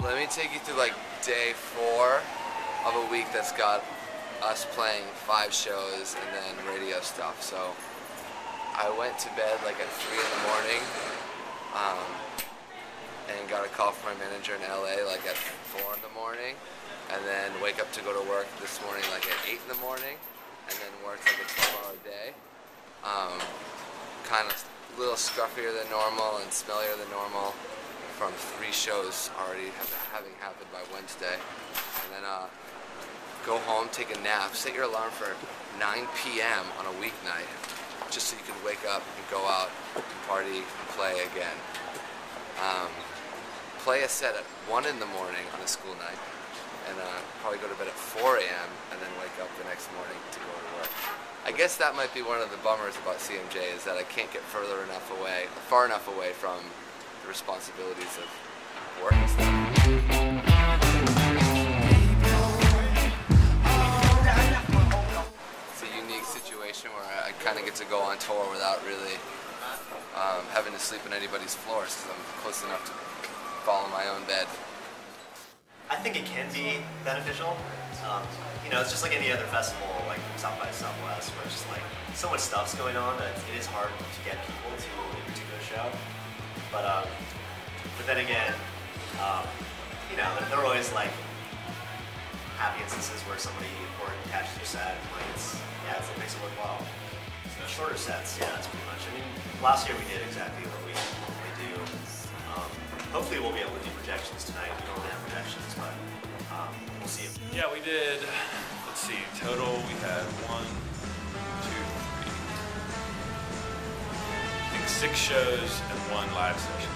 Let me take you through like day 4 of a week that's got us playing 5 shows and then radio stuff. So I went to bed like at 3 in the morning and got a call from my manager in LA like at 4 in the morning, and then wake up to go to work this morning like at 8 in the morning, and then worked like a 12-hour day. Kind of a little scruffier than normal and smellier than normal from 3 shows already having happened by Wednesday. And then go home, take a nap, set your alarm for 9 p.m. on a weeknight, just so you can wake up and go out and party and play again. Play a set at 1 in the morning on a school night, and probably go to bed at 4 a.m. and then wake up the next morning to go to work. I guess that might be one of the bummers about CMJ, is that I can't get far enough away from the responsibilities of work and stuff. It's a unique situation where I kind of get to go on tour without really having to sleep on anybody's floors, because I'm close enough to fall in my own bed. I think it can be beneficial. You know, it's just like any other festival, like South by Southwest, where it's just like so much stuff's going on that it is hard to get people to a particular show. But then again, you know, there are always like happy instances where somebody important catches your set, and like it makes it worthwhile. So shorter sets, yeah, that's pretty much. I mean, last year we did exactly what we do. Hopefully we'll be able to do projections tonight. We don't have projections, but we'll see. Yeah, we did, let's see, total we had 1, 2, 3, I think 6 shows and 1 live session.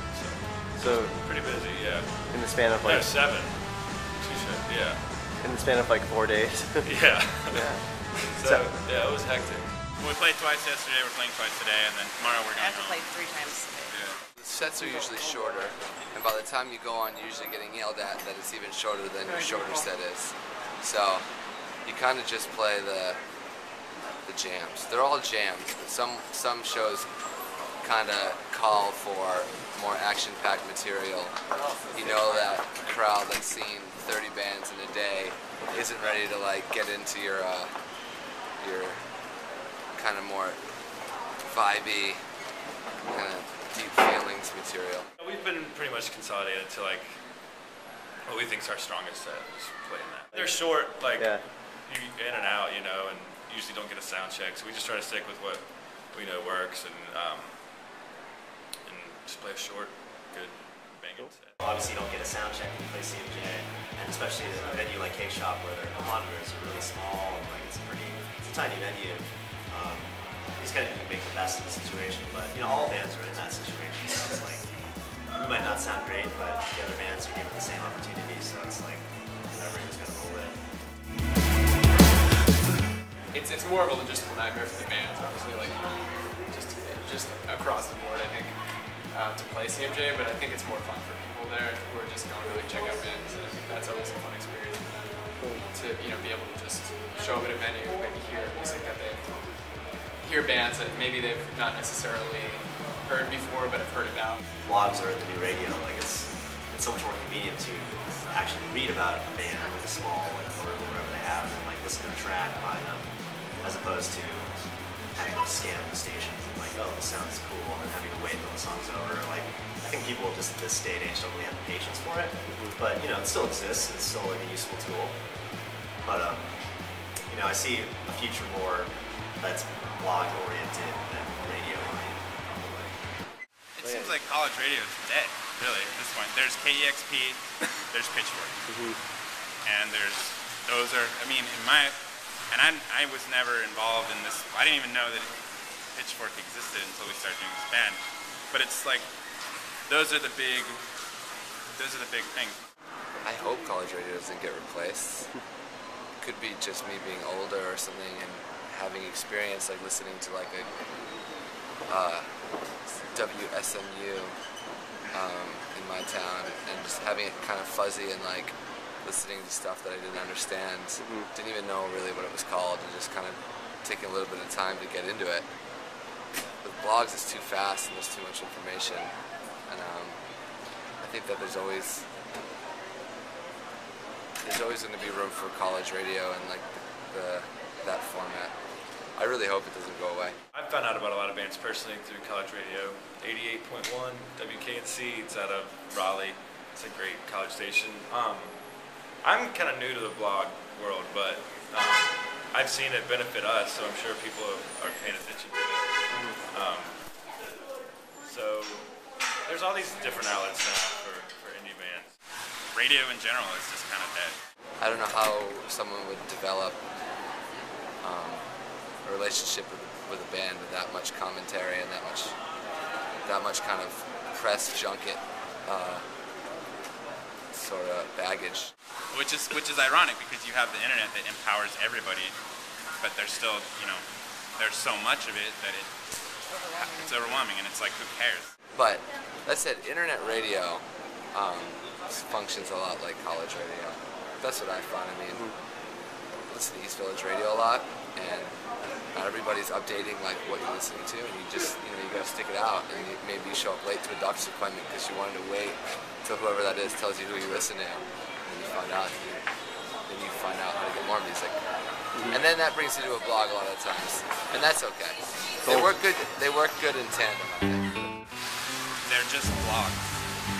So pretty busy, yeah. In the span of like... No, 7. 2 shows, yeah. In the span of like 4 days. Yeah. Yeah. So, yeah, it was hectic. We played twice yesterday, we're playing twice today, and then tomorrow we're going I have to play 3 times today. The sets are usually shorter, and by the time you go on, you're usually getting yelled at that it's even shorter than your shorter set is. So you kind of just play the jams. They're all jams, but some shows kind of call for more action-packed material. You know that a crowd that's seen 30 bands in a day isn't ready to like get into your kind of more vibey, kind of deep feelings material. We've been pretty much consolidated to like what we think is our strongest set, just playing that. They're short, like you in and out, you know, and usually don't get a sound check, so we just try to stick with what we know works and just play a short, good, banging set. Obviously you don't get a sound check when you play CMJ, and especially in a venue like K-Shop where the monitors are really small and like it's a tiny venue. You just gotta make the best of the situation, but you know, all bands are in that situation, so it's like, we might not sound great, but the other bands are given the same opportunity, so it's like, everyone's gonna roll in. It's more of a logistical nightmare for the bands, obviously, like, just across the board, I think, to play CMJ, but I think it's more fun for people there who are just going to like check out bands, and I think that's always a fun experience to, you know, be able to just show up at a venue, maybe hear music that they hear bands that maybe they've not necessarily heard before but have heard about. Blogs are the new radio. Like it's so much more convenient to actually read about a band with a small like blurb or whatever they have, and like listen to a track by them, as opposed to having to scan the stations and like, oh, this sounds cool, and then having to wait until the song's over. Like, I think people just at this day and age don't really have the patience for it. But you know, it still exists. It's still like a useful tool. But you know, I see a future more that's blog oriented than radio oriented, probably. It seems like college radio is dead, really, at this point. There's KEXP, there's Pitchfork, and those are, I mean, I was never involved in this. I didn't even know that Pitchfork existed until we started doing this band. But it's like, those are the big things. I hope college radio doesn't get replaced. Could be just me being older or something and having experience like listening to like a WSMU in my town and just having it kind of fuzzy and like listening to stuff that I didn't understand, didn't even know really what it was called, and just kind of taking a little bit of time to get into it. With blogs it's too fast and there's too much information, and I think that there's always there's always going to be room for college radio and like that format. I really hope it doesn't go away. I've found out about a lot of bands personally through college radio. 88.1 WKNC, it's out of Raleigh. It's a great college station. I'm kind of new to the blog world, but I've seen it benefit us, so I'm sure people are paying attention to it. So there's all these different outlets now for indie bands. Radio in general is just kind of dead. I don't know how someone would develop a relationship with a band with that much commentary and that much kind of press junket sort of baggage. Which is ironic because you have the internet that empowers everybody, but there's still, there's so much of it that it's overwhelming, and it's like, who cares? But that said, internet radio functions a lot like college radio. That's what I find. I mean, I listen to East Village Radio a lot, and not everybody's updating like what you're listening to, and you just, you gotta stick it out, and maybe you show up late to a doctor's appointment because you wanted to wait till whoever that is tells you who you listen to, and you find out, then you find out how to get more music. And then that brings you to a blog a lot of times, and that's okay. They work good. They work good in tandem, I think. They're just blogs.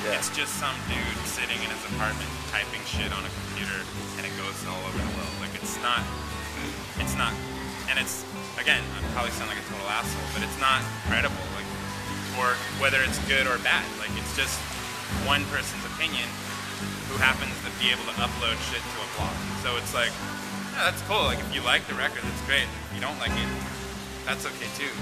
Yeah. It's just some dude sitting in his apartment typing shit on a computer, and it goes all over the world. Like it's not, and it's, again, I probably sound like a total asshole, but it's not credible. Like, or whether it's good or bad. Like it's just one person's opinion who happens to be able to upload shit to a blog. So it's like, yeah, that's cool. Like if you like the record, that's great. If you don't like it, that's okay too.